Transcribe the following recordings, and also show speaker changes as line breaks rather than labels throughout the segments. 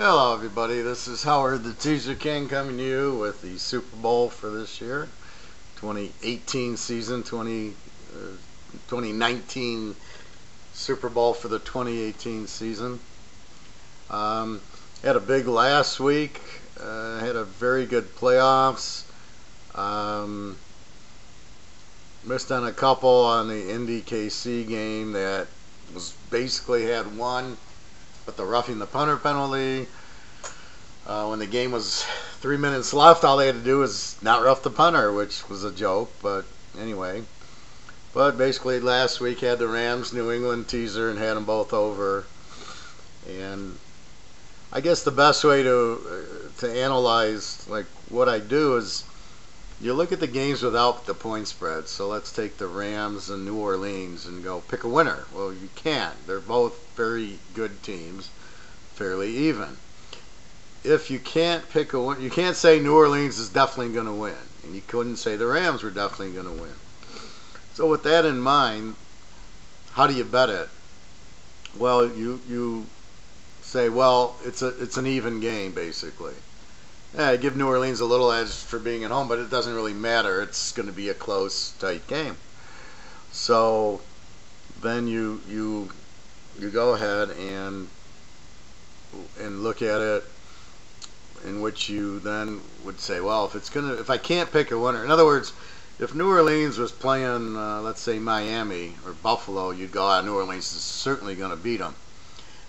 Hello everybody, this is Howard the Teaserking coming to you with the Super Bowl for this year, 2018 season, 2019 Super Bowl for the 2018 season. Had a big last week, had a very good playoffs, missed on a couple on the Indy KC game that was basically had one. But the roughing the punter penalty, when the game was 3 minutes left, all they had to do was not rough the punter, which was a joke, but anyway. But basically last week had the Rams New England teaser and had them both over. And I guess the best way to analyze like what I do is you look at the games without the point spread. So let's take the Rams and New Orleans and go pick a winner. Well, you can't. They're both very good teams, fairly even. If you can't pick a win, you can't say New Orleans is definitely going to win, and you couldn't say the Rams were definitely going to win. So with that in mind, how do you bet it? Well, you say, well, it's an even game basically. Yeah, I give New Orleans a little edge for being at home, but it doesn't really matter. It's going to be a close, tight game. So then you go ahead and look at it, in which you then would say, well, if I can't pick a winner, in other words, if New Orleans was playing, let's say Miami or Buffalo, you'd go, New Orleans is certainly going to beat them,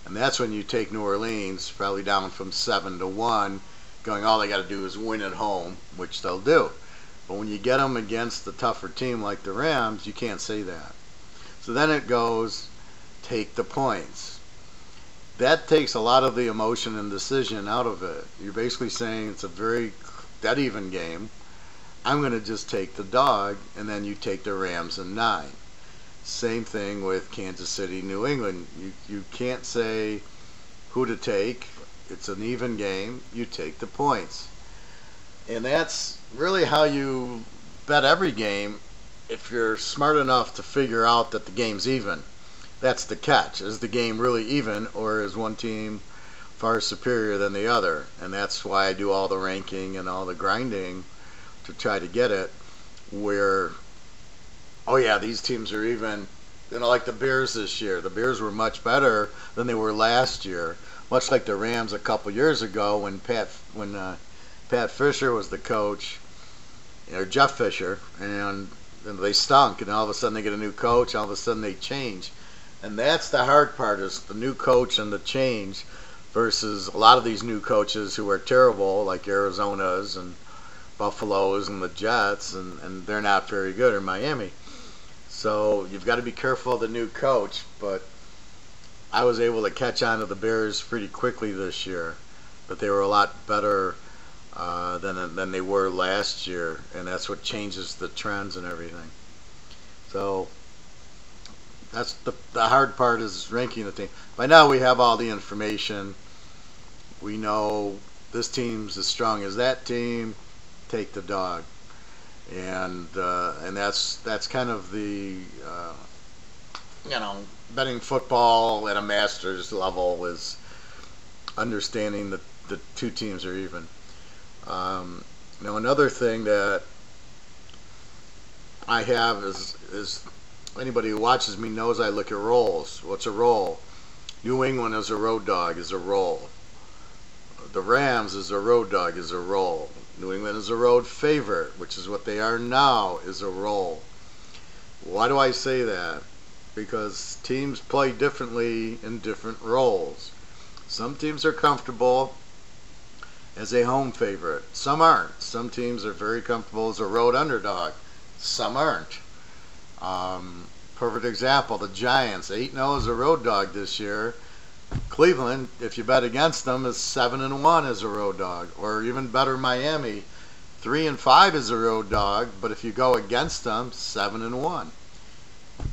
and that's when you take New Orleans probably down from 7-1. Going, all they got to do is win at home, which they'll do. But when you get them against the tougher team like the Rams, you can't say that. So then it goes, take the points. That takes a lot of the emotion and decision out of it. You're basically saying it's a very dead even game. I'm going to just take the dog, and then you take the Rams and 9. Same thing with Kansas City, New England. You can't say who to take. It's an even game. You take the points. And that's really how you bet every game if you're smart enough to figure out that the game's even. That's the catch. Is the game really even, or is one team far superior than the other? And that's why I do all the ranking and all the grinding to try to get it where, oh yeah, these teams are even. Like the Bears this year. The Bears were much better than they were last year. Much like the Rams a couple years ago when Pat Fisher was the coach, or Jeff Fisher, and they stunk, and all of a sudden they get a new coach, all of a sudden they change. And that's the hard part, is the new coach and the change versus a lot of these new coaches who are terrible, like Arizona's and Buffalo's and the Jets, and they're not very good, or Miami. So you've got to be careful of the new coach, but I was able to catch on to the Bears pretty quickly this year, but they were a lot better than they were last year, and that's what changes the trends and everything. So that's the hard part, is ranking the team. By now we have all the information. We know this team's as strong as that team. Take the dog, and that's kind of the betting football at a master's level, is understanding that the two teams are even. Now another thing that I have is anybody who watches me knows I look at rolls. What's a roll? New England as a road dog is a roll. The Rams as a road dog is a roll. New England is a road favorite, which is what they are now, is a roll. Why do I say that? Because teams play differently in different roles. Some teams are comfortable as a home favorite. Some aren't. Some teams are very comfortable as a road underdog. Some aren't. Perfect example, the Giants, 8-0 as a road dog this year. Cleveland, if you bet against them, is 7-1 as a road dog. Or even better, Miami, 3-5 as a road dog, but if you go against them, 7-1.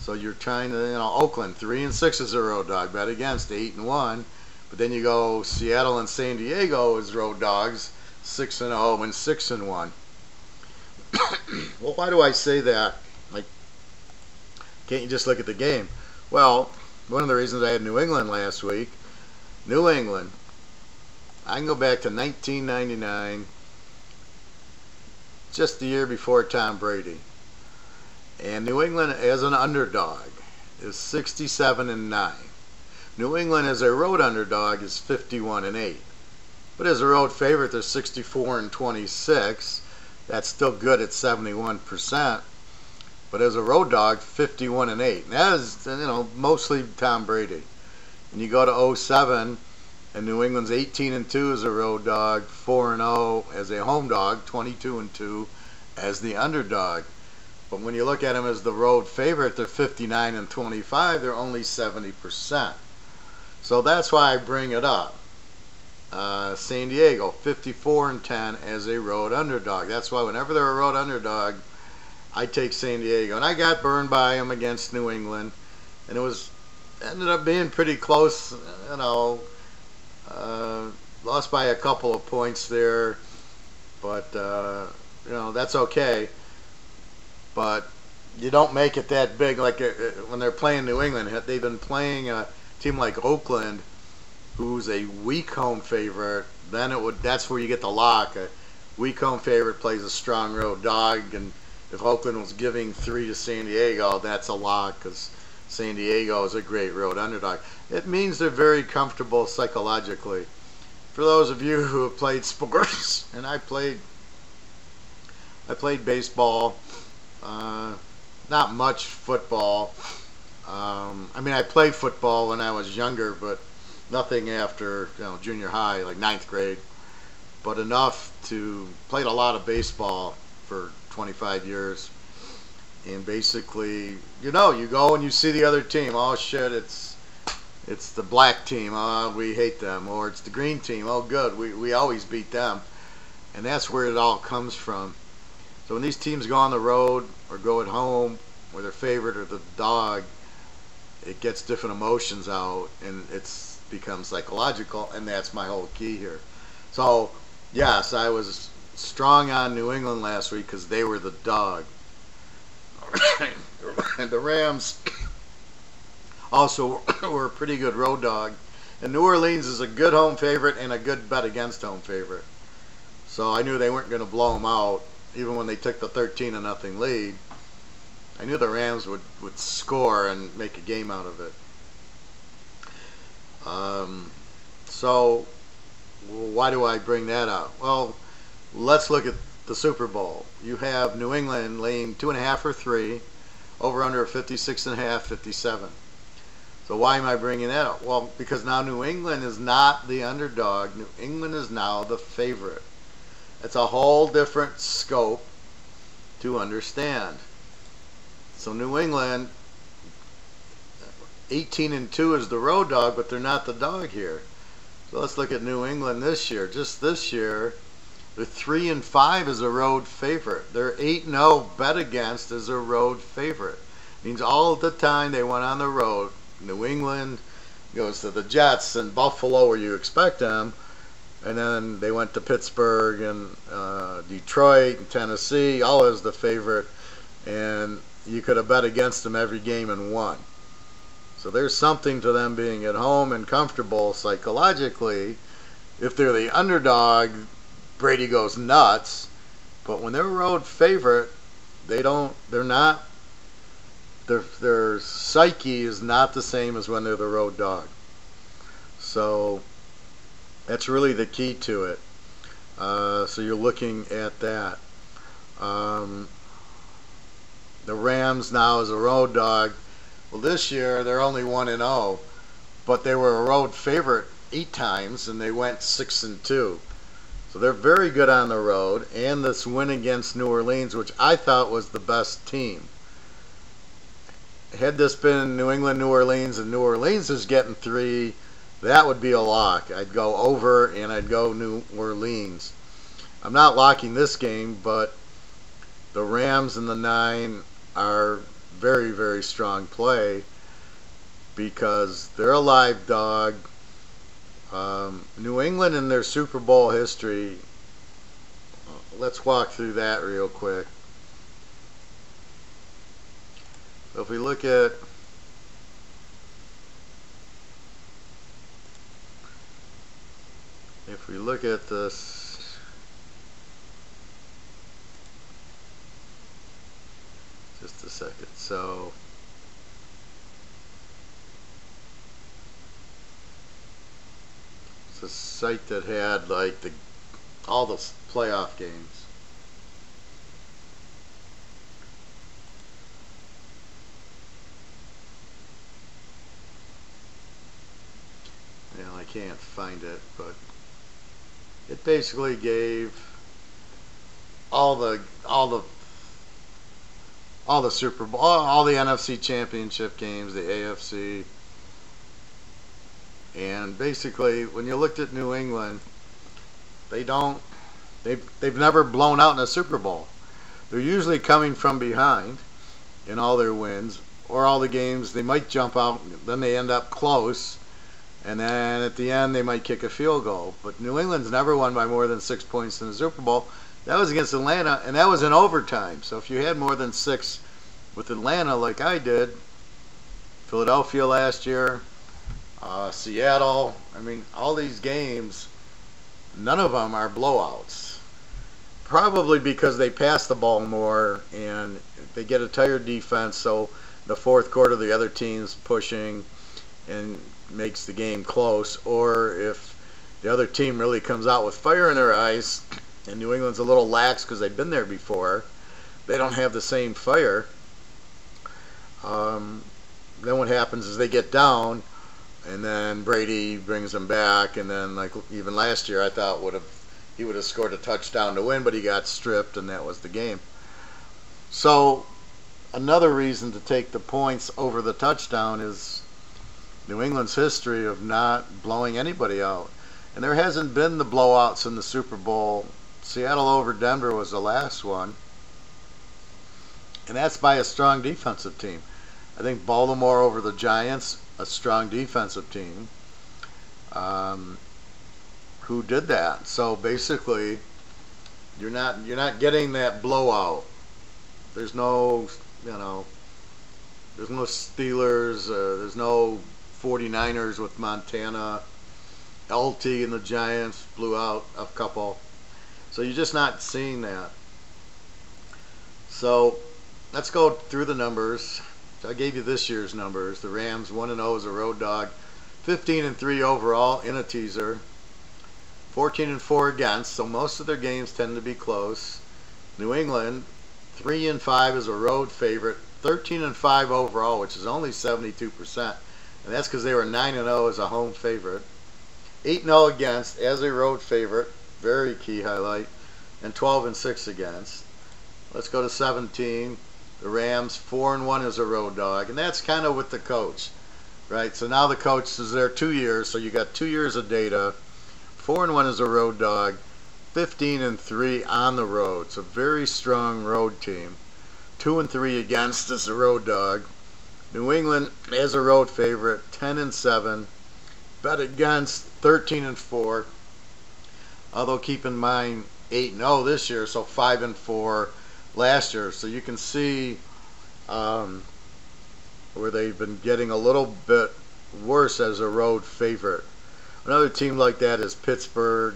So you're trying to, Oakland, 3-6 as a road dog, bet against 8-1. But then you go Seattle and San Diego as road dogs, 6-0 and 6-1. Well, why do I say that? Like, can't you just look at the game? Well, one of the reasons I had New England last week, New England I can go back to 1999, just the year before Tom Brady. And New England as an underdog is 67-9. New England as a road underdog is 51-8. But as a road favorite, they're 64-26. That's still good at 71%. But as a road dog, 51-8. And that is, mostly Tom Brady. And you go to 07, and New England's 18-2 as a road dog, 4-0 as a home dog, 22-2 as the underdog. But when you look at them as the road favorite, they're 59-25. They're only 70%. So that's why I bring it up. San Diego, 54-10 as a road underdog. That's why whenever they're a road underdog, I take San Diego. And I got burned by them against New England. And it ended up being pretty close, lost by a couple of points there. But, that's okay. But you don't make it that big. Like when they're playing New England, they've been playing a team like Oakland, who's a weak home favorite. Then that's where you get the lock. A weak home favorite plays a strong road dog, and if Oakland was giving 3 to San Diego, that's a lock because San Diego is a great road underdog. It means they're very comfortable psychologically. For those of you who have played sports, and I played baseball. Not much football. I played football when I was younger, but nothing after junior high, like 9th grade. But enough to played a lot of baseball for 25 years. And basically, you go and you see the other team. Oh shit, it's the black team. Oh, we hate them. Or it's the green team. Oh good, we always beat them. And that's where it all comes from. So when these teams go on the road or go at home, or their favorite or the dog, it gets different emotions out, and it becomes psychological, and that's my whole key here. So, yes, I was strong on New England last week because they were the dog. And the Rams also were a pretty good road dog. And New Orleans is a good home favorite and a good bet against home favorite. So I knew they weren't going to blow them out. Even when they took the 13-0 lead, I knew the Rams would score and make a game out of it. So why do I bring that up? Well, let's look at the Super Bowl. You have New England laying 2.5 or 3, over under 56.5, 57. So why am I bringing that up? Well, because now New England is not the underdog. New England is now the favorite. It's a whole different scope to understand. So New England, 18-2 is the road dog, but they're not the dog here. So let's look at New England this year. Just this year, they're 3-5 as a road favorite. They're 8-0 bet against as a road favorite. Means all the time they went on the road, New England goes to the Jets and Buffalo where you expect them. And then they went to Pittsburgh and Detroit and Tennessee, all as the favorite. And you could have bet against them every game and won. So there's something to them being at home and comfortable psychologically. If they're the underdog, Brady goes nuts. But when they're a road favorite, their psyche is not the same as when they're the road dog. So that's really the key to it. So you're looking at that. The Rams now as a road dog. Well, this year they're only 1-0, but they were a road favorite 8 times, and they went 6-2. So they're very good on the road. And this win against New Orleans, which I thought was the best team. Had this been New England, New Orleans, and New Orleans is getting 3, that would be a lock. I'd go over and I'd go New Orleans. I'm not locking this game, but the Rams and the 9 are very, very strong play because they're a live dog. New England in their Super Bowl history, let's walk through that real quick. So if we look at if we look at this, just a second. So it's a site that had like all the playoff games. I can't find it, but it basically gave all the Super Bowl, all the NFC Championship games, the AFC, and basically when you looked at New England, they've never blown out in a Super Bowl. They're usually coming from behind in all their wins, or all the games they might jump out, then they end up close. And then at the end, they might kick a field goal. But New England's never won by more than 6 points in the Super Bowl. That was against Atlanta, and that was in overtime. So if you had more than 6 with Atlanta, like I did, Philadelphia last year, Seattle, I mean, all these games, none of them are blowouts. Probably because they pass the ball more and they get a tired defense. So the fourth quarter, the other team's pushing and makes the game close, or if the other team really comes out with fire in their eyes and New England's a little lax because they've been there before, they don't have the same fire, then what happens is they get down and then Brady brings them back, and then like even last year I thought he would have scored a touchdown to win, but he got stripped and that was the game. So another reason to take the points over the touchdown is New England's history of not blowing anybody out. And there hasn't been the blowouts in the Super Bowl. Seattle over Denver was the last one. And that's by a strong defensive team. I think Baltimore over the Giants, a strong defensive team, who did that. So basically, you're not getting that blowout. There's no, there's no Steelers, there's no 49ers with Montana. LT and the Giants blew out a couple. So you're just not seeing that. So let's go through the numbers. I gave you this year's numbers. The Rams 1-0 as a road dog, 15-3 overall in a teaser, 14-4 against. So most of their games tend to be close. New England 3-5 as a road favorite, 13-5 overall, which is only 72%. And that's because they were 9-0 as a home favorite. 8-0 against as a road favorite, very key highlight, and 12-6 against. Let's go to 17. The Rams 4-1 as a road dog, and that's kind of with the coach, right? So now the coach is there 2 years, so you got 2 years of data. 4-1 as a road dog, 15-3 on the road. It's a very strong road team. 2-3 against as a road dog. New England as a road favorite, 10-7. Bet against 13-4. Although keep in mind 8-0 this year, so 5-4 last year. So you can see where they've been getting a little bit worse as a road favorite. Another team like that is Pittsburgh.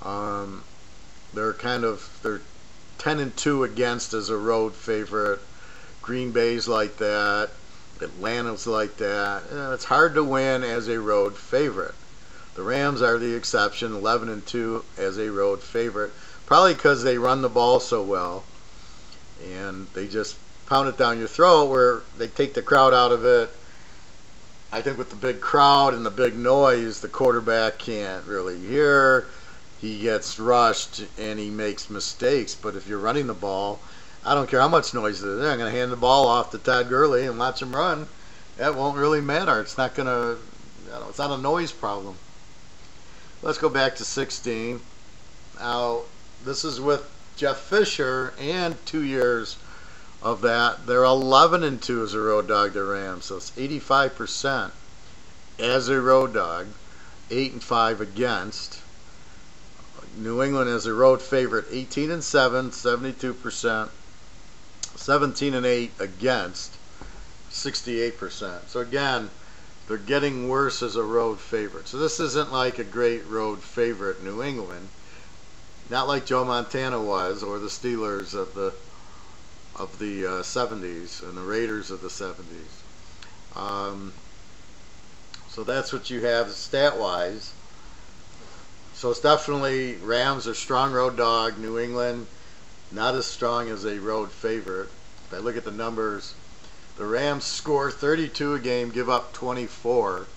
They're 10-2 against as a road favorite. Green Bay's like that. Atlanta's like that. It's hard to win as a road favorite. The Rams are the exception, 11-2 as a road favorite, probably because they run the ball so well and they just pound it down your throat where they take the crowd out of it. I think with the big crowd and the big noise, the quarterback can't really hear. He gets rushed and he makes mistakes. But if you're running the ball, I don't care how much noise there is. I'm going to hand the ball off to Todd Gurley and watch him run. That won't really matter. It's not going to, it's not a noise problem. Let's go back to 16. Now, this is with Jeff Fisher and 2 years of that. They're 11-2 as a road dog, the Rams. So it's 85% as a road dog, 8-5 against. New England as a road favorite, 18-7, 72%. 17-8 against, 68%. So again, they're getting worse as a road favorite. So this isn't like a great road favorite, New England. Not like Joe Montana was, or the Steelers of the 70s and the Raiders of the 70s. So that's what you have stat-wise. So it's definitely Rams are strong road dog. New England not as strong as a road favorite. If I look at the numbers, the Rams score 32 a game, give up 24.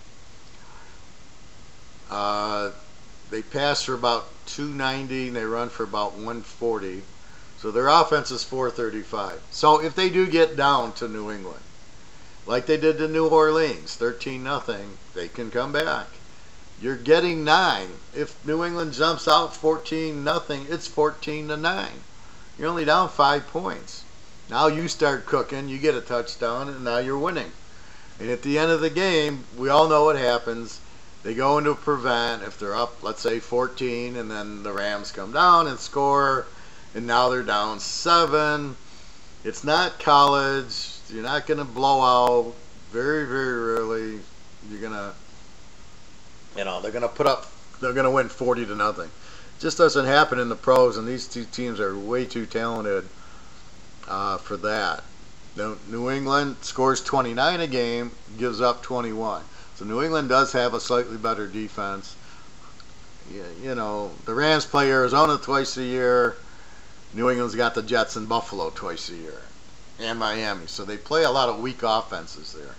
They pass for about 290 and they run for about 140. So their offense is 435. So if they do get down to New England, like they did to New Orleans, 13-0, they can come back. You're getting 9. If New England jumps out 14-0, it's 14-9. You're only down 5 points. Now you start cooking, you get a touchdown, and now you're winning. And at the end of the game, we all know what happens. They go into prevent if they're up, let's say 14, and then the Rams come down and score, and now they're down 7. It's not college. You're not going to blow out. Very, very rarely. You're going to, they're going to put up, they're going to win 40-0. It just doesn't happen in the pros, and these two teams are way too talented for that. New England scores 29 a game, gives up 21. So New England does have a slightly better defense. You know, the Rams play Arizona twice a year. New England's got the Jets and Buffalo twice a year. And Miami. So they play a lot of weak offenses there.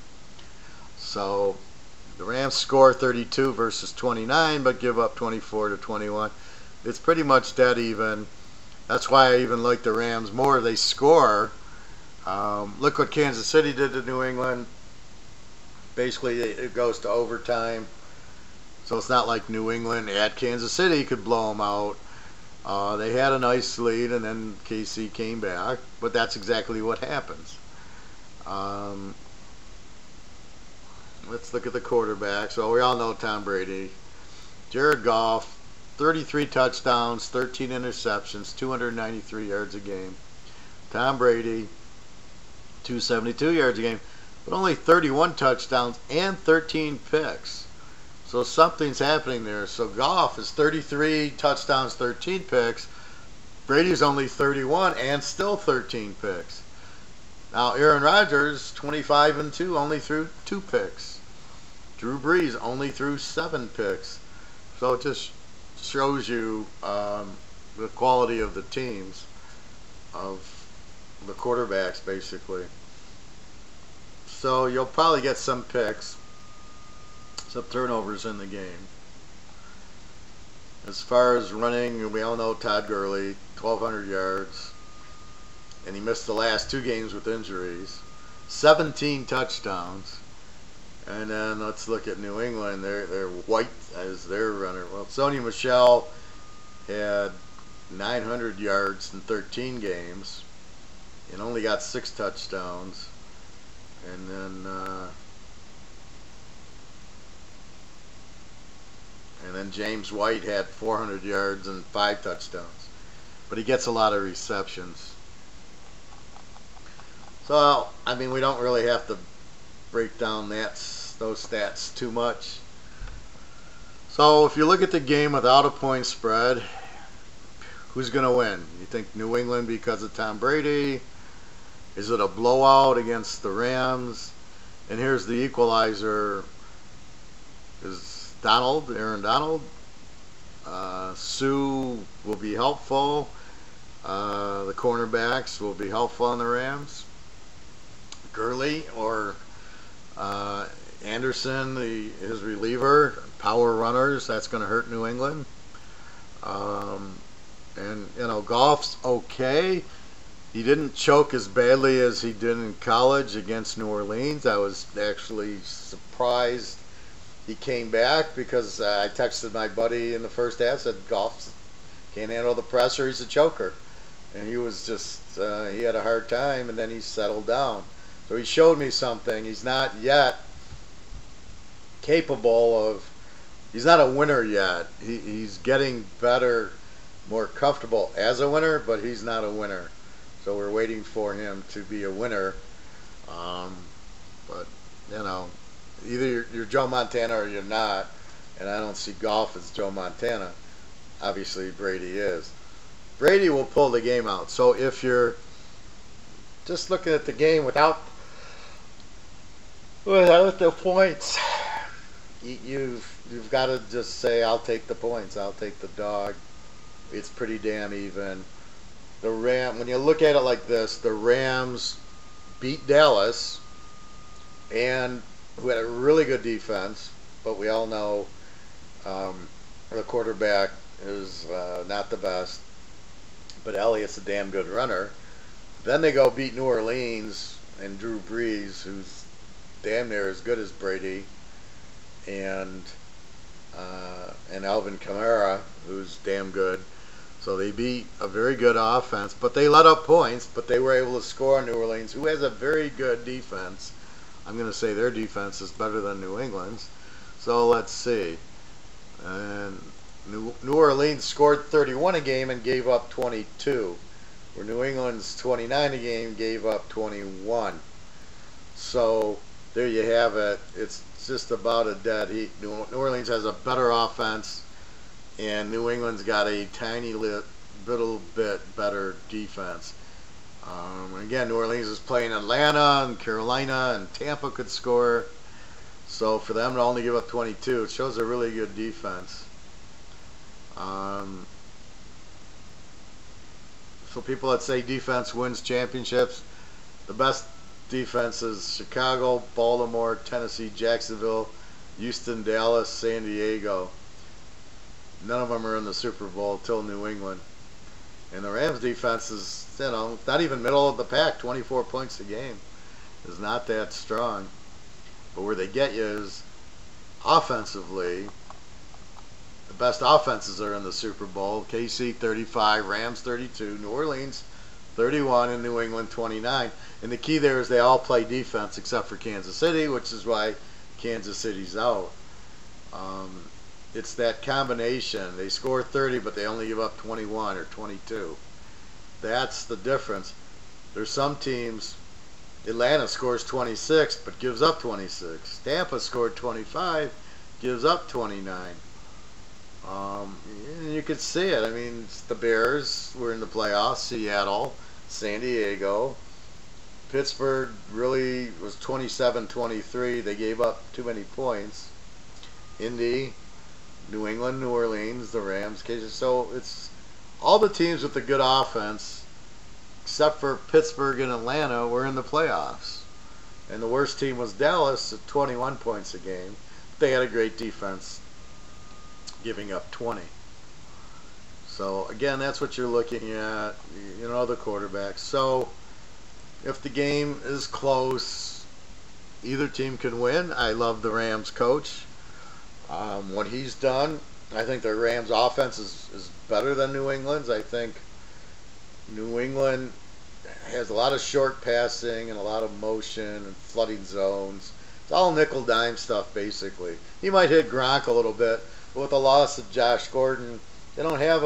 So the Rams score 32 versus 29, but give up 24 to 21. It's pretty much dead even. That's why I even like the Rams more. They score. Look what Kansas City did to New England. Basically, it goes to overtime. So it's not like New England at Kansas City could blow them out. They had a nice lead, and then KC came back. But that's exactly what happens. Let's look at the quarterbacks. So we all know Tom Brady. Jared Goff, 33 touchdowns, 13 interceptions, 293 yards a game. Tom Brady, 272 yards a game, but only 31 touchdowns and 13 picks. So something's happening there. So Goff is 33 touchdowns, 13 picks. Brady's only 31 and still 13 picks. Now Aaron Rodgers, 25-2, only threw 2 picks. Drew Brees only threw 7 picks. So it just shows you the quality of the teams, of the quarterbacks basically. So you'll probably get some picks, some turnovers in the game. As far as running, we all know Todd Gurley, 1,200 yards, and he missed the last 2 games with injuries. 17 touchdowns. And then let's look at New England. They're White as their runner. Well, Sony Michel had 900 yards in 13 games and only got 6 touchdowns. And then James White had 400 yards and 5 touchdowns. But he gets a lot of receptions. So, I mean, we don't really have to break down those stats too much. So, if you look at the game without a point spread, who's going to win? You think New England because of Tom Brady? Is it a blowout against the Rams? And here's the equalizer. Is Aaron Donald. Sue will be helpful. The cornerbacks will be helpful on the Rams. Gurley or Anderson, his reliever, power runners, that's going to hurt New England. And, you know, Goff's okay. He didn't choke as badly as he did in college against New Orleans. I was actually surprised he came back because I texted my buddy in the first half, said Goff can't handle the pressure, he's a choker. And he was just, he had a hard time, and then he settled down. So he showed me something. He's not yet capable of, he's not a winner yet. He's getting better, more comfortable as a winner, but he's not a winner. So we're waiting for him to be a winner. But, you know, Either you're Joe Montana or you're not, and I don't see golf as Joe Montana. Obviously, Brady is. Brady will pull the game out. So if you're just looking at the game without the points, you've got to just say, I'll take the points. I'll take the dog. It's pretty damn even. When you look at it like this, the Rams beat Dallas, and who had a really good defense, but we all know the quarterback is not the best, but Elliott's a damn good runner. Then they go beat New Orleans and Drew Brees, who's damn near as good as Brady, and Alvin Kamara, who's damn good. So they beat a very good offense, but they let up points, but they were able to score on New Orleans, who has a very good defense. I'm going to say their defense is better than New England's. So let's see. And New Orleans scored 31 a game and gave up 22, where New England's 29 a game gave up 21. So there you have it. It's just about a dead heat. New Orleans has a better offense, and New England's got a tiny little bit better defense. Again, New Orleans is playing Atlanta and Carolina, and Tampa could score. So for them to only give up 22, it shows a really good defense. So people that say defense wins championships, the best defense is Chicago, Baltimore, Tennessee, Jacksonville, Houston, Dallas, San Diego. None of them are in the Super Bowl till New England. And the Rams defense is, not even middle of the pack. 24 points a game is not that strong. But where they get you is offensively. The best offenses are in the Super Bowl. KC 35, Rams 32, New Orleans 31, and New England 29. And the key there is they all play defense except for Kansas City, which is why Kansas City's out. It's that combination. They score 30, but they only give up 21 or 22. That's the difference. There's some teams, Atlanta scores 26, but gives up 26. Tampa scored 25, gives up 29. You could see it. I mean, the Bears were in the playoffs, Seattle, San Diego. Pittsburgh really was 27-23. They gave up too many points. Indy, New England, New Orleans, the Rams. So it's all the teams with the good offense, except for Pittsburgh and Atlanta, were in the playoffs. And the worst team was Dallas at 21 points a game. They had a great defense, giving up 20. So again, that's what you're looking at, the quarterbacks. So if the game is close, either team can win. I love the Rams coach. What he's done, I think the Rams offense is better than New England's. I think New England has a lot of short passing and a lot of motion and flooding zones. It's all nickel dime stuff, basically. He might hit Gronk a little bit, but with the loss of Josh Gordon, they don't have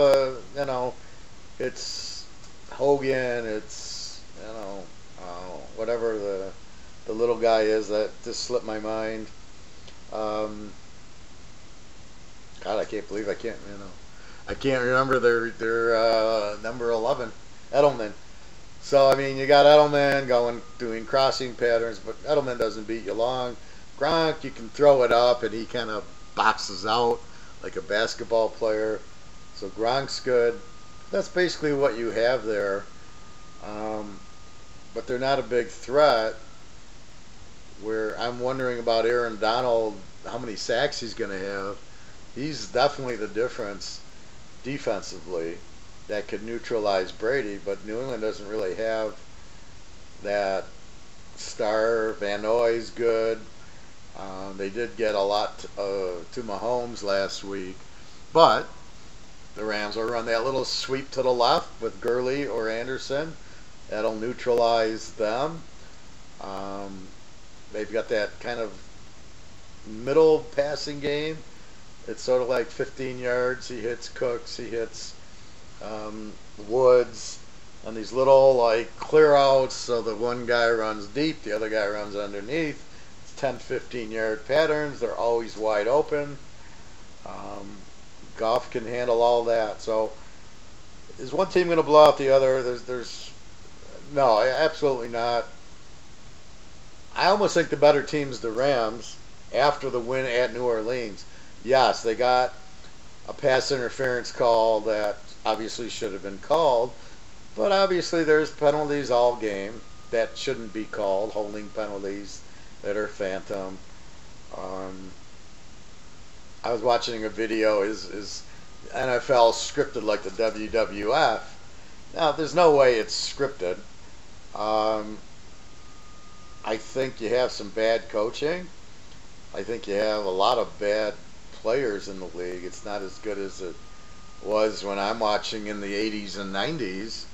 it's Hogan, it's, whatever the little guy is that just slipped my mind. God, I can't believe I can't remember their number 11, Edelman. So I mean, you got Edelman doing crossing patterns, but Edelman doesn't beat you long. Gronk, you can throw it up, and he kind of boxes out like a basketball player. So Gronk's good. That's basically what you have there. But they're not a big threat. Where I'm wondering about Aaron Donald, how many sacks he's going to have. He's definitely the difference defensively that could neutralize Brady, but New England doesn't really have that star. Van Noy's good. They did get a lot to Mahomes last week, but the Rams will run that little sweep to the left with Gurley or Anderson. That'll neutralize them. They've got that kind of middle passing game. It's sort of like 15 yards. He hits Cooks. He hits Woods on these little clear outs. So the one guy runs deep, the other guy runs underneath. It's 10, 15-yard patterns. They're always wide open. Goff can handle all that. So is one team going to blow out the other? There's no, absolutely not. I almost think the better team's the Rams after the win at New Orleans. Yes, they got a pass interference call that obviously should have been called, but obviously there's penalties all game that shouldn't be called, holding penalties that are phantom. I was watching a video, is NFL scripted like the WWF? Now, there's no way it's scripted. I think you have some bad coaching. I think you have a lot of bad players in the league. It's not as good as it was when I'm watching in the 80s and 90s.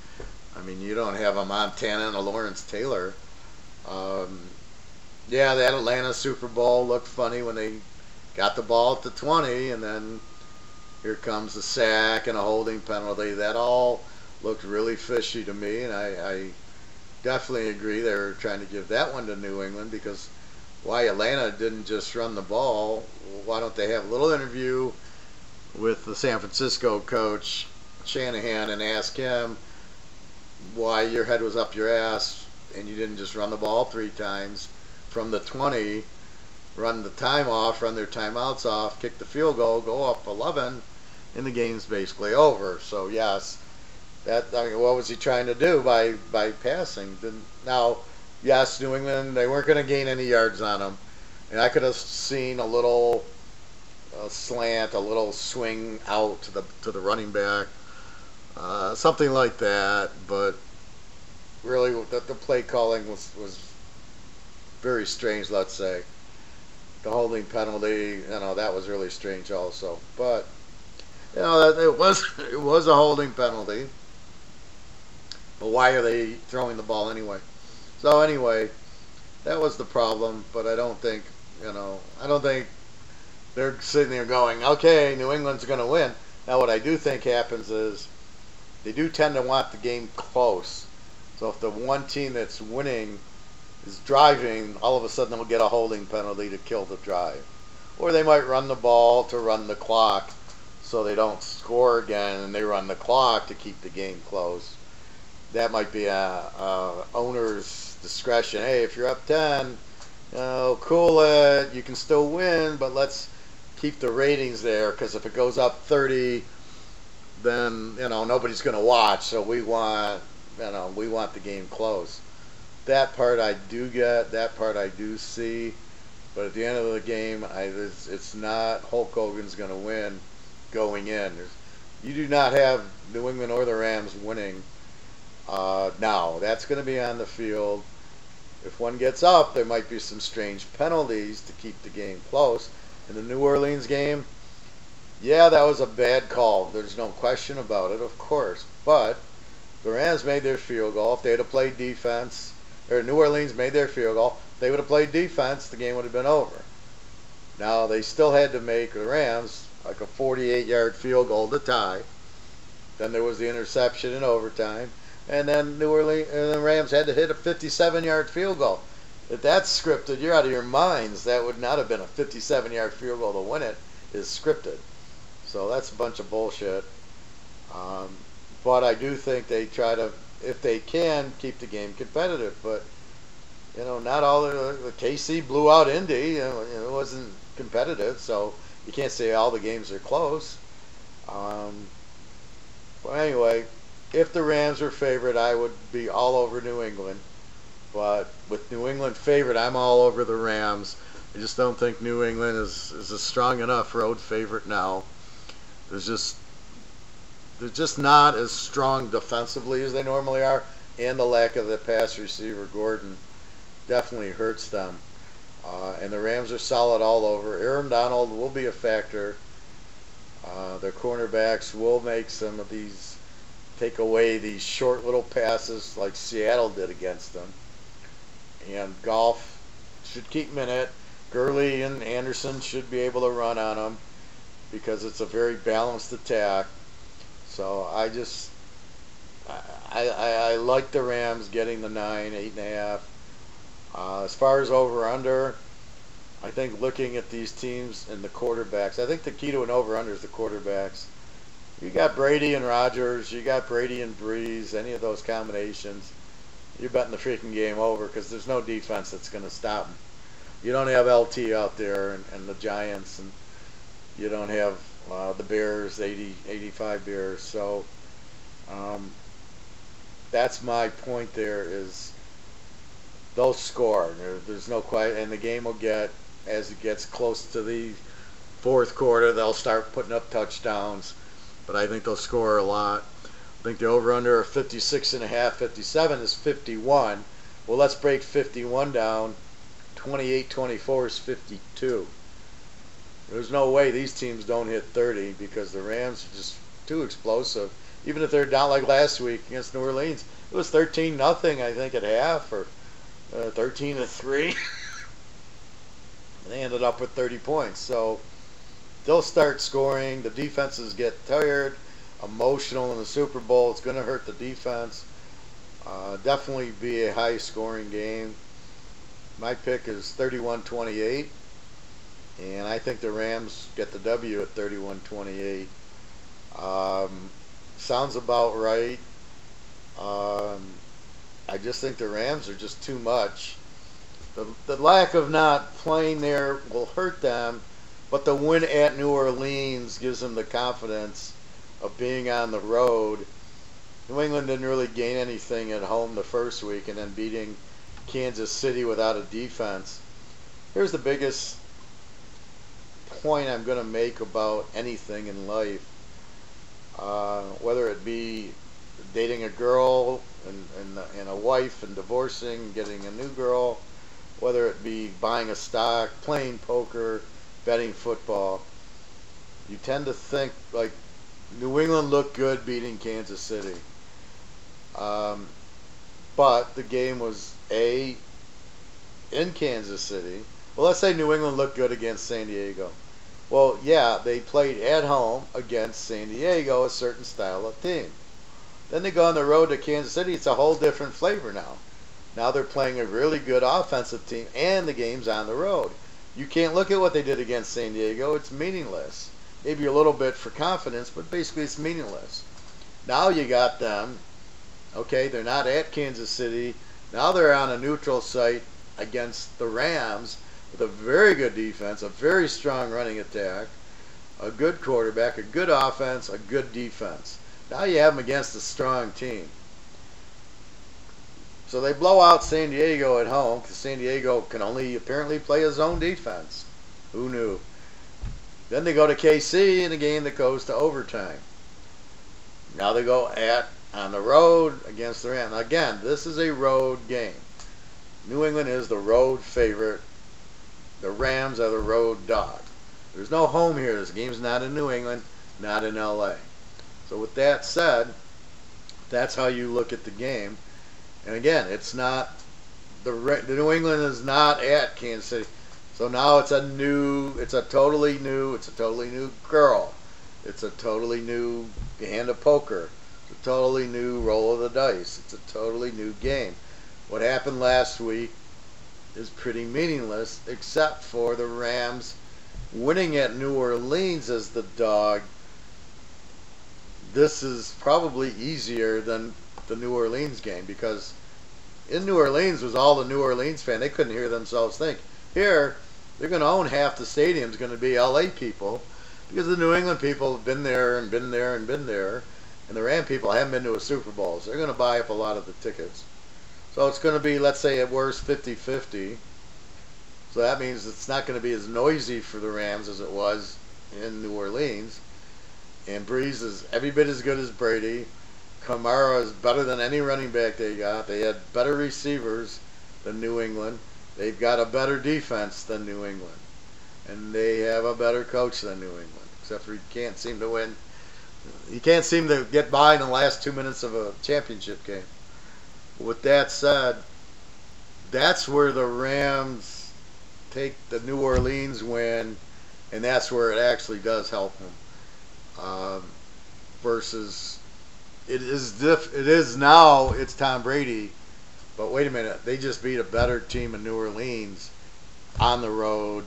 I mean, you don't have a Montana and a Lawrence Taylor. Yeah, that Atlanta Super Bowl looked funny when they got the ball at the 20, and then here comes a sack and a holding penalty. That all looked really fishy to me, and I definitely agree they were trying to give that one to New England, because why Atlanta didn't just run the ball? Why don't they have a little interview with the San Francisco coach, Shanahan, and ask him why your head was up your ass and you didn't just run the ball 3 times from the 20, run the time off, run their timeouts off, kick the field goal, go up 11, and the game's basically over. So yes, that, I mean, what was he trying to do by passing? Now, yes, New England, they weren't going to gain any yards on them, and I could have seen a little slant, a little swing out to the running back, something like that. But really, the play calling was very strange. Let's say the holding penalty, that was really strange also. But it was a holding penalty. But why are they throwing the ball anyway? So anyway, that was the problem. But I don't think they're sitting there going, okay, New England's going to win. Now what I do think happens is they do tend to want the game close. So if the one team that's winning is driving, all of a sudden they'll get a holding penalty to kill the drive. Or they might run the ball to run the clock so they don't score again, and they run the clock to keep the game close. That might be a owner's discretion. Hey, if you're up 10, cool it. You can still win, but let's keep the ratings there, because if it goes up 30, then nobody's going to watch. So we want the game close. That part I do get. That part I do see. But at the end of the game, it's not Hulk Hogan's going to win going in. You do not have New England or the Rams winning. Now, that's going to be on the field. If one gets up, there might be some strange penalties to keep the game close. In the New Orleans game, yeah, that was a bad call. There's no question about it, of course. But the Rams made their field goal. If they had played defense, or New Orleans made their field goal, if they would have played defense, the game would have been over. Now, they still had to make, the Rams, like a 48-yard field goal to tie. Then there was the interception in overtime. And then New Orleans and the Rams had to hit a 57-yard field goal. If that's scripted, you're out of your minds. That would not have been a 57-yard field goal to win it. Is scripted. So that's a bunch of bullshit. But I do think they try to, if they can, keep the game competitive. But not all the KC blew out Indy. It wasn't competitive, so you can't say all the games are close. Well, anyway, if the Rams were favored, I would be all over New England. But with New England favored, I'm all over the Rams. I just don't think New England is a strong enough road favorite now. They're just not as strong defensively as they normally are, and the lack of the pass receiver, Gordon, definitely hurts them. And the Rams are solid all over. Aaron Donald will be a factor. Their cornerbacks will make some of these, take away these short little passes like Seattle did against them. And Goff should keep them in it. Gurley and Anderson should be able to run on them because it's a very balanced attack. So I like the Rams getting the 9, 8.5. As far as over/under, I think looking at these teams and the quarterbacks, I think the key to an over-under is the quarterbacks. You got Brady and Rodgers, you got Brady and Breeze, any of those combinations, you're betting the freaking game over because there's no defense that's going to stop them. You don't have LT out there and the Giants, and you don't have the Bears, 85 Bears. So that's my point there is they'll score. There's no question, and the game will get, as it gets close to the fourth quarter, they'll start putting up touchdowns. But I think they'll score a lot. I think the over-under of 56.5, 57 is 51. Well, let's break 51 down. 28-24 is 52. There's no way these teams don't hit 30 because the Rams are just too explosive. Even if they're down like last week against New Orleans, it was 13-0, I think, at half, or 13-3. And they ended up with 30 points. So they'll start scoring. The defenses get tired, emotional in the Super Bowl. It's going to hurt the defense. Definitely be a high-scoring game. My pick is 31-28, and I think the Rams get the W at 31-28. Sounds about right. I just think the Rams are just too much. The lack of not playing there will hurt them, but the win at New Orleans gives them the confidence of being on the road. New England didn't really gain anything at home the first week, and then beating Kansas City without a defense. Here's the biggest point I'm going to make about anything in life. Whether it be dating a girl and a wife and divorcing and getting a new girl, whether it be buying a stock, playing poker, betting football, you tend to think like New England looked good beating Kansas City. But the game was in Kansas City. Well, let's say New England looked good against San Diego. Well, yeah, they played at home against San Diego, a certain style of team. Then they go on the road to Kansas City. It's a whole different flavor now. Now they're playing a really good offensive team, and the game's on the road. You can't look at what they did against San Diego. It's meaningless. Maybe a little bit for confidence, but basically it's meaningless. Now you got them. Okay, they're not at Kansas City. Now they're on a neutral site against the Rams with a very good defense, a very strong running attack, a good quarterback, a good offense, a good defense. Now you have them against a strong team. So they blow out San Diego at home because San Diego can only apparently play a zone defense. Who knew? Then they go to KC in a game that goes to overtime. Now they go on the road against the Rams. Again, this is a road game. New England is the road favorite. The Rams are the road dog. There's no home here. This game's not in New England, not in LA. So with that said, that's how you look at the game. And again, it's not the New England is not at Kansas City. So now it's a totally new girl. It's a totally new hand of poker. It's a totally new roll of the dice. It's a totally new game. What happened last week is pretty meaningless except for the Rams winning at New Orleans as the dog. This is probably easier than the New Orleans game because in New Orleans was all the New Orleans fans. They couldn't hear themselves think. Here, they're going to own half the stadium's going to be LA people because the New England people have been there and been there and been there, and the Ram people haven't been to a Super Bowl, so they're going to buy up a lot of the tickets. So it's going to be, let's say at worst, 50-50. So that means it's not going to be as noisy for the Rams as it was in New Orleans. And Breeze is every bit as good as Brady. Kamara is better than any running back they got. They had better receivers than New England. They've got a better defense than New England. And they have a better coach than New England. Except for he can't seem to win. He can't seem to get by in the last 2 minutes of a championship game. With that said, that's where the Rams take the New Orleans win, and that's where it actually does help them. Versus, it is now it's Tom Brady, but wait a minute, they just beat a better team in New Orleans on the road.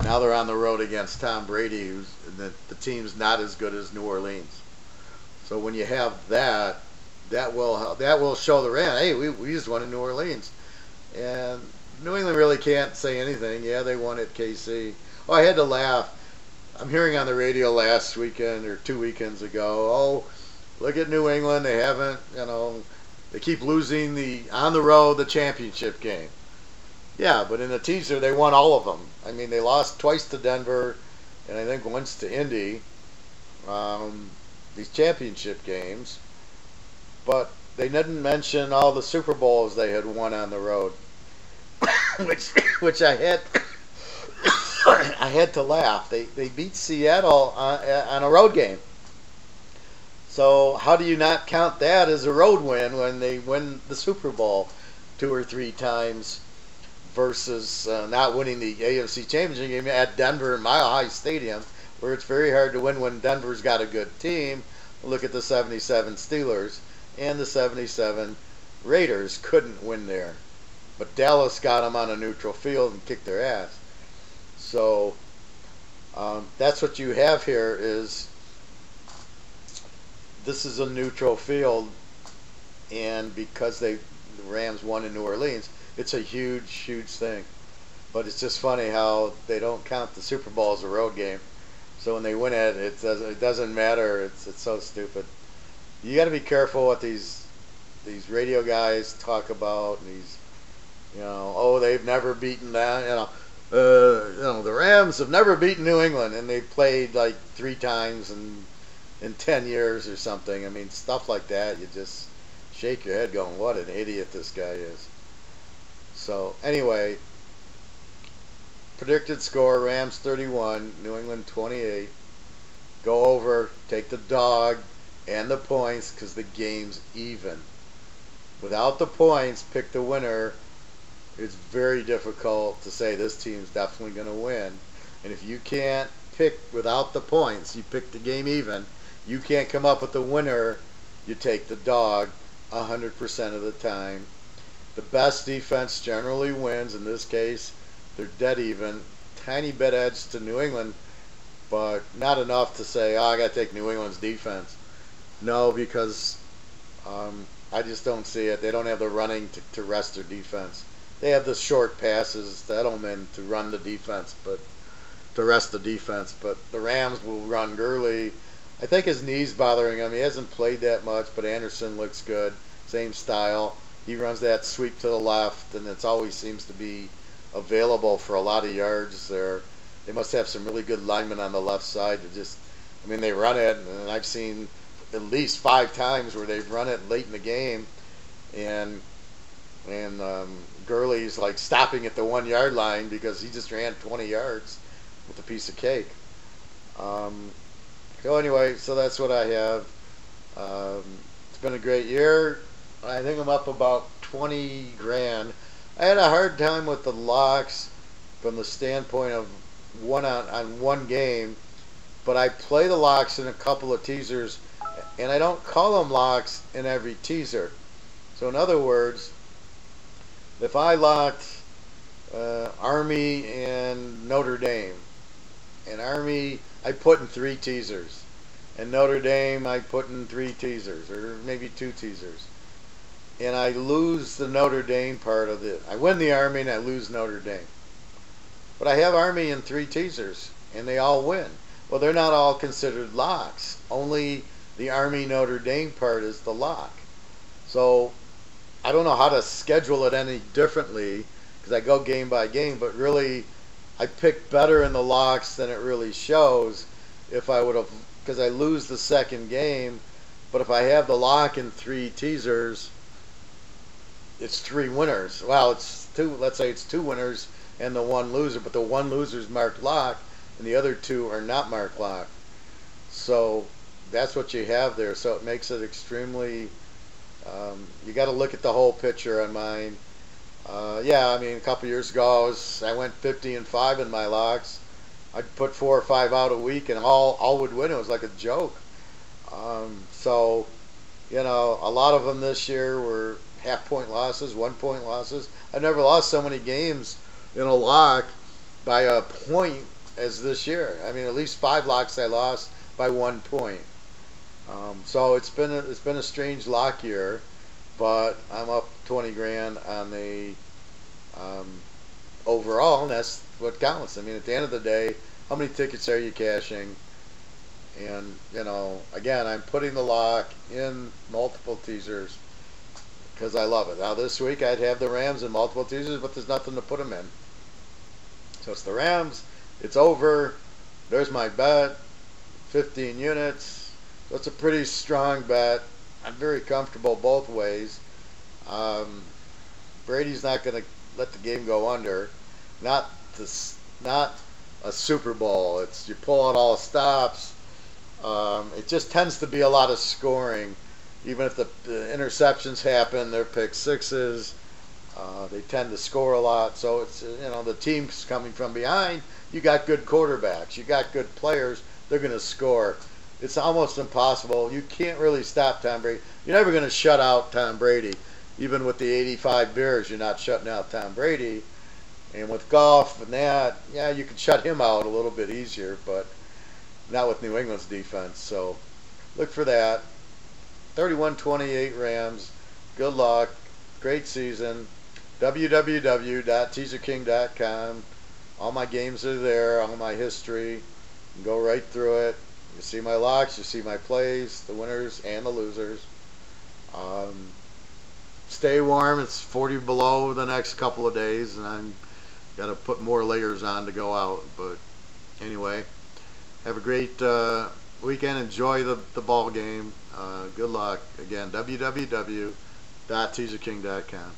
Now they're on the road against Tom Brady, who's the team's not as good as New Orleans. So when you have that, that will show the Rams, hey, we just won in New Orleans, and New England really can't say anything. Yeah, they won at KC. Oh, I had to laugh. I'm hearing on the radio last weekend or 2 weekends ago, oh, look at New England. They haven't, they keep losing on the road the championship game. Yeah, but in the teaser, they won all of them. I mean, they lost twice to Denver and I think once to Indy, these championship games. But they didn't mention all the Super Bowls they had won on the road, which I had I had to laugh. They beat Seattle on a road game. So how do you not count that as a road win when they win the Super Bowl 2 or 3 times versus not winning the AFC Championship game at Denver in Mile High Stadium, where it's very hard to win when Denver's got a good team. Look at the 77 Steelers and the 77 Raiders couldn't win there. But Dallas got them on a neutral field and kicked their ass. So that's what you have here is this is a neutral field, and because the Rams won in New Orleans, it's a huge, huge thing. But it's just funny how they don't count the Super Bowl as a road game. So when they win it, it doesn't matter. It's so stupid. You got to be careful what these radio guys talk about. And these, oh, they've never beaten that. The Rams have never beaten New England, and they played like 3 times in 10 years or something. I mean, stuff like that. You just shake your head, going, "What an idiot this guy is." So anyway, predicted score: Rams 31, New England 28. Go over, take the dog and the points because the game's even. Without the points, pick the winner. It's very difficult to say this team's definitely going to win. And if you can't pick without the points, you pick the game even, you can't come up with the winner, you take the dog 100% of the time. The best defense generally wins. In this case, they're dead even. Tiny bit edge to New England, but not enough to say, oh, I got to take New England's defense. No, because I just don't see it. They don't have the running to rest their defense. They have the short passes to Edelman to run the defense, but to rest the defense. But the Rams will run Gurley. I think his knee's bothering him. He hasn't played that much, but Anderson looks good. Same style. He runs that sweep to the left, and it always seems to be available for a lot of yards there. They must have some really good linemen on the left side to just, they run it, and I've seen at least 5 times where they've run it late in the game, and Gurley's like stopping at the 1 yard line because he just ran 20 yards with a piece of cake. So anyway, so that's what I have. It's been a great year. I think I'm up about 20 grand. I had a hard time with the locks from the standpoint of on one game, but I play the locks in a couple of teasers, and I don't call them locks in every teaser. So in other words, if I locked Army and Notre Dame, and Army I put in 3 teasers, and Notre Dame I put in 3 teasers, or maybe 2 teasers, and I lose the Notre Dame part of it. I win the Army and I lose Notre Dame. But I have Army in 3 teasers, and they all win. Well, they're not all considered locks. Only the Army Notre Dame part is the lock. So I don't know how to schedule it any differently because I go game by game, but really I pick better in the locks than it really shows if I would have, because I lose the second game. But if I have the lock in 3 teasers, it's 3 winners. Well, it's 2. Let's say it's 2 winners and the 1 loser, but the 1 loser is marked lock, and the other 2 are not marked lock. So that's what you have there. So it makes it extremely. You got to look at the whole picture on mine. A couple years ago I went 50-5 in my locks. I'd put 4 or 5 out a week, and all would win. It was like a joke. So a lot of them this year were half-point losses, 1-point losses. I've never lost so many games in a lock by a point as this year. I mean, at least 5 locks I lost by 1 point. So it's been a strange lock year, but I'm up 20 grand on the overall, and that's what counts. I mean, at the end of the day, how many tickets are you cashing? And, you know, again, I'm putting the lock in multiple teasers because I love it. Now, this week I'd have the Rams in multiple teasers, but there's nothing to put them in. So it's the Rams. It's over. There's my bet, 15 units. So it's a pretty strong bet. I'm very comfortable both ways. Brady's not going to let the game go under. Not a Super Bowl. It's you pull out all stops. It just tends to be a lot of scoring. Even if the interceptions happen, they're pick sixes. They tend to score a lot. So it's, you know, the team's coming from behind. You got good quarterbacks. You got good players. They're going to score. It's almost impossible. You can't really stop Tom Brady. You're never going to shut out Tom Brady. Even with the 85 Bears, you're not shutting out Tom Brady. And with golf and that, yeah, you can shut him out a little bit easier, but not with New England's defense. So look for that. 31-28 Rams. Good luck. Great season. www.teaserking.com. All my games are there. All my history. You can go right through it. You see my locks. You see my plays, the winners and the losers. Stay warm. It's 40 below the next couple of days, and I'm got to put more layers on to go out. But anyway, have a great weekend. Enjoy the ball game. Good luck. Again, www.teaserking.com.